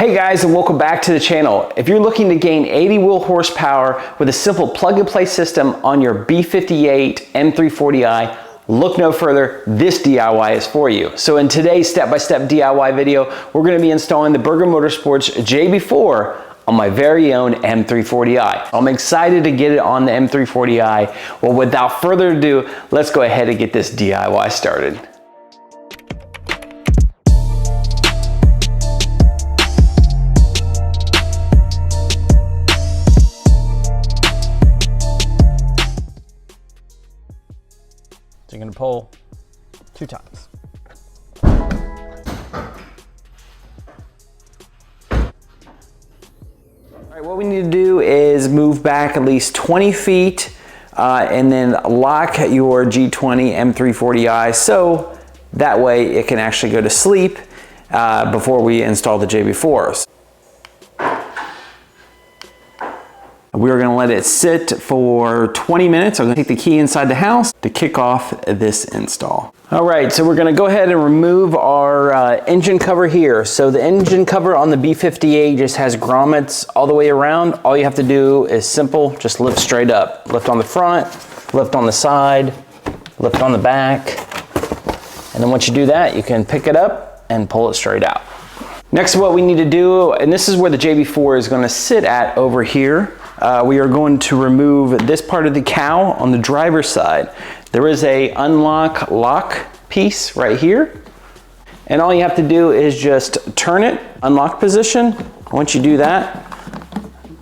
Hey guys, and welcome back to the channel. If you're looking to gain 80 wheel horsepower with a simple plug and play system on your B58 M340i, look no further, this DIY is for you. So in today's step-by-step DIY video, we're going to be installing the Motorsports JB4 on my very own M340i. I'm excited to get it on the M340i. Well, without further ado, let's go ahead and get this DIY started. So you're going to pull 2 times. All right, what we need to do is move back at least 20 feet and then lock your G20 M340i so that way it can actually go to sleep before we install the JB4s. We're going to let it sit for 20 minutes. I'm going to take the key inside the house to kick off this install. All right, so we're going to go ahead and remove our engine cover here. So the engine cover on the B58 just has grommets all the way around. All you have to do is simple, just lift straight up. Lift on the front, lift on the side, lift on the back. And then once you do that, you can pick it up and pull it straight out. Next, what we need to do, and this is where the JB4 is going to sit at over here. We are going to remove this part of the cowl on the driver's side. There is a unlock lock piece right here. And all you have to do is just turn it, unlock position. Once you do that,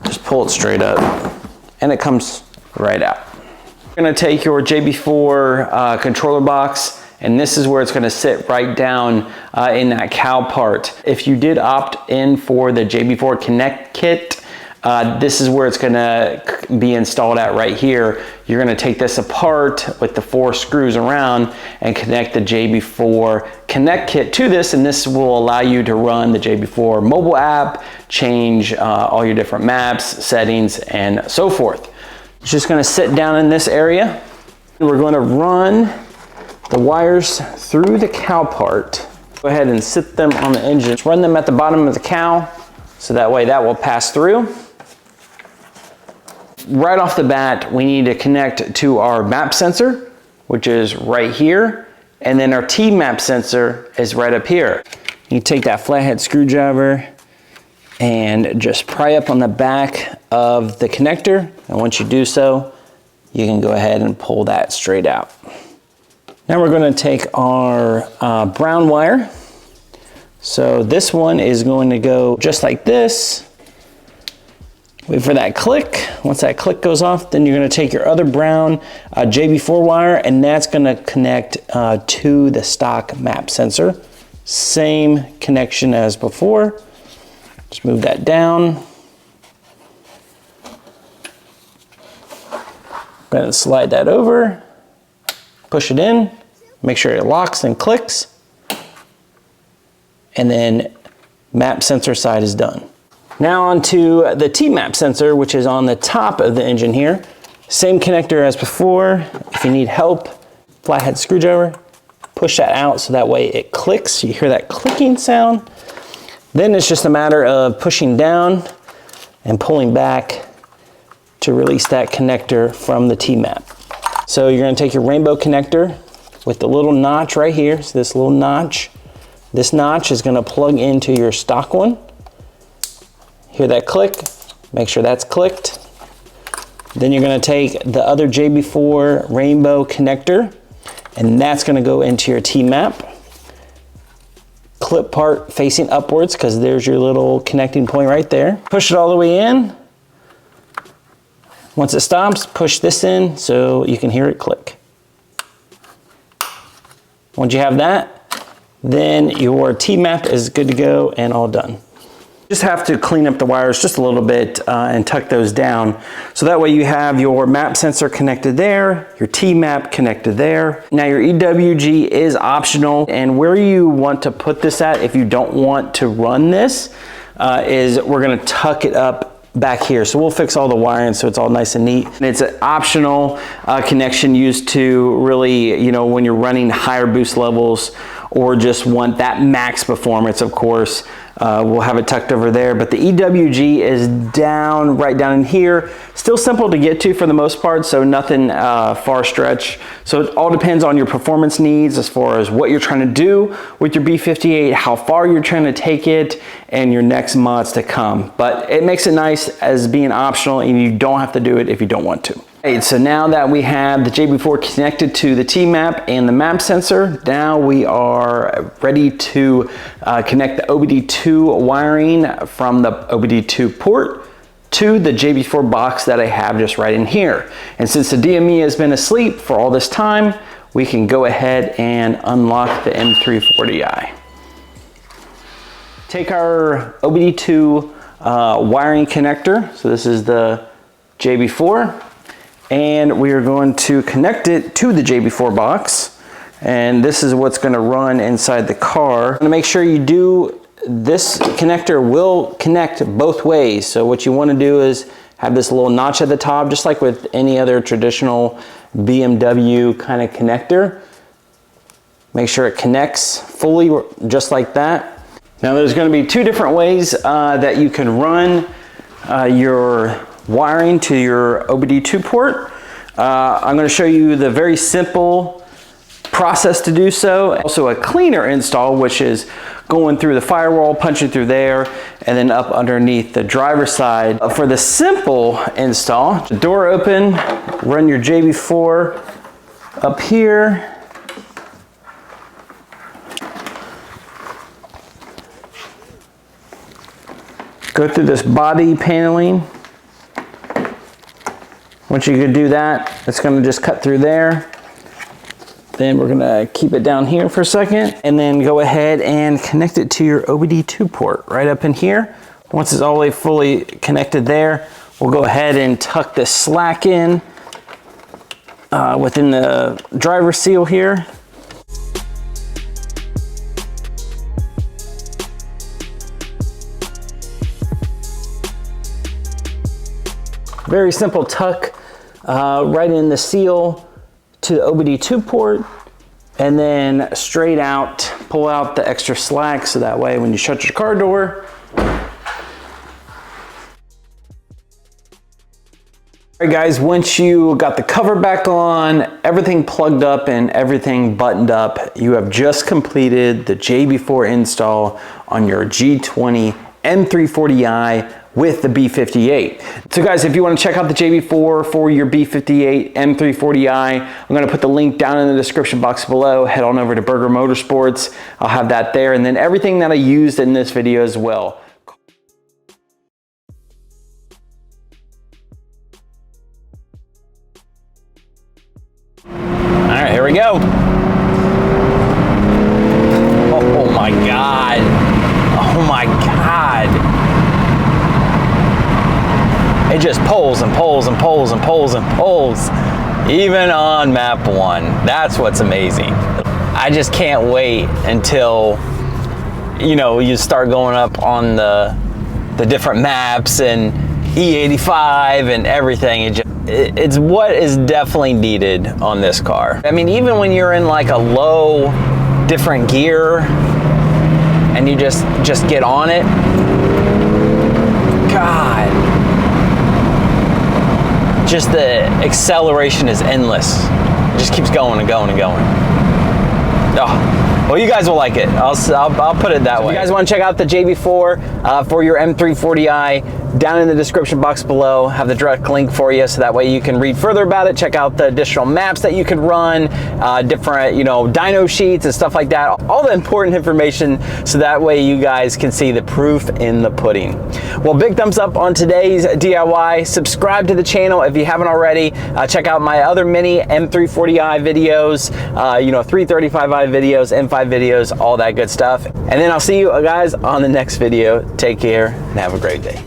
just pull it straight up and it comes right out. You're going to take your JB4 controller box, and this is where it's going to sit right down in that cowl part. If you did opt in for the JB4 Connect kit, this is where it's going to be installed at right here. You're going to take this apart with the 4 screws around and connect the JB4 Connect kit to this, and this will allow you to run the JB4 mobile app, change all your different maps, settings, and so forth. It's just going to sit down in this area. We're going to run the wires through the cowl part. Go ahead and sit them on the engine. Just run them at the bottom of the cowl so that way that will pass through. Right off the bat, we need to connect to our map sensor, which is right here, and then our T-map sensor is right up here. You take that flathead screwdriver and just pry up on the back of the connector, and once you do so, you can go ahead and pull that straight out. Now we're going to take our brown wire. So this one is going to go just like this. Wait for that click. Once that click goes off, then you're going to take your other brown JB4 wire, and that's going to connect to the stock map sensor. Same connection as before. Just move that down. I'm going to slide that over, push it in, make sure it locks and clicks, and then map sensor side is done. Now onto the T-map sensor, which is on the top of the engine here. Same connector as before. If you need help, flathead screwdriver, push that out so that way it clicks. You hear that clicking sound. Then it's just a matter of pushing down and pulling back to release that connector from the T-map. So you're going to take your rainbow connector with the little notch right here. So this little notch. This notch is going to plug into your stock one. Hear that click, make sure that's clicked. Then you're going to take the other JB4 rainbow connector, and that's going to go into your T-map. Clip part facing upwards, because there's your little connecting point right there. Push it all the way in. Once it stops, push this in so you can hear it click. Once you have that, then your T-map is good to go and all done. Just have to clean up the wires just a little bit and tuck those down. So that way you have your map sensor connected there, your T-map connected there. Now your EWG is optional, and where you want to put this at if you don't want to run this is we're gonna tuck it up back here. So we'll fix all the wiring so it's all nice and neat. And it's an optional connection used to really, you know, when you're running higher boost levels or just want that max performance, of course, we'll have it tucked over there. But the EWG is right down in here. Still simple to get to for the most part, so nothing far stretch. So it all depends on your performance needs as far as what you're trying to do with your B58, how far you're trying to take it, and your next mods to come. But it makes it nice as being optional, and you don't have to do it if you don't want to. Right, so now that we have the JB4 connected to the T-map and the map sensor, now we are ready to connect the OBDII wiring from the OBDII port to the JB4 box that I have just right in here. And since the DME has been asleep for all this time, we can go ahead and unlock the M340i. Take our OBDII wiring connector, so this is the JB4, and we are going to connect it to the JB4 box. And this is what's going to run inside the car. To make sure you do, this connector will connect both ways. So what you want to do is have this little notch at the top, just like with any other traditional BMW kind of connector. Make sure it connects fully, just like that. Now there's going to be two different ways that you can run your wiring to your OBDII port. I'm going to show you the very simple process to do so. Also a cleaner install, which is going through the firewall, punching through there, and then up underneath the driver's side. For the simple install, the door open, run your JB4 up here. Go through this body paneling. Once you can do that, it's going to just cut through there. Then we're going to keep it down here for a second, and then go ahead and connect it to your OBDII port right up in here. Once it's all the way fully connected there, we'll go ahead and tuck this slack in within the driver seal here. Very simple tuck right in the seal to the OBDII port, and then straight out, pull out the extra slack so that way when you shut your car door. All right guys, once you got the cover back on, everything plugged up and everything buttoned up, you have just completed the JB4 install on your G20 M340i with the B58. So guys, if you want to check out the JB4 for your B58 M340i, I'm going to put the link down in the description box below. Head on over to Burger Motorsports. I'll have that there, and then everything that I used in this video as well. All right, here we go. Oh my God. Oh my God. It just pulls and pulls and pulls and pulls and pulls, even on map 1. That's what's amazing. I just can't wait until, you know, you start going up on the different maps and E85 and everything. It's what is definitely needed on this car. I mean, even when you're in like a low, different gear, and you just get on it, God. Just the acceleration is endless. It just keeps going and going and going. Oh, well, you guys will like it. I'll put it that way. If you guys want to check out the JB4 for your M340i, down in the description box below, have the direct link for you, so that way you can read further about it, check out the additional maps that you can run, different, you know, dyno sheets and stuff like that, all the important information, so that way you guys can see the proof in the pudding. Well, big thumbs up on today's DIY. Subscribe to the channel if you haven't already. Check out my other mini M340i videos, you know, 335i videos, M5 videos, all that good stuff. And then I'll see you guys on the next video. Take care and have a great day.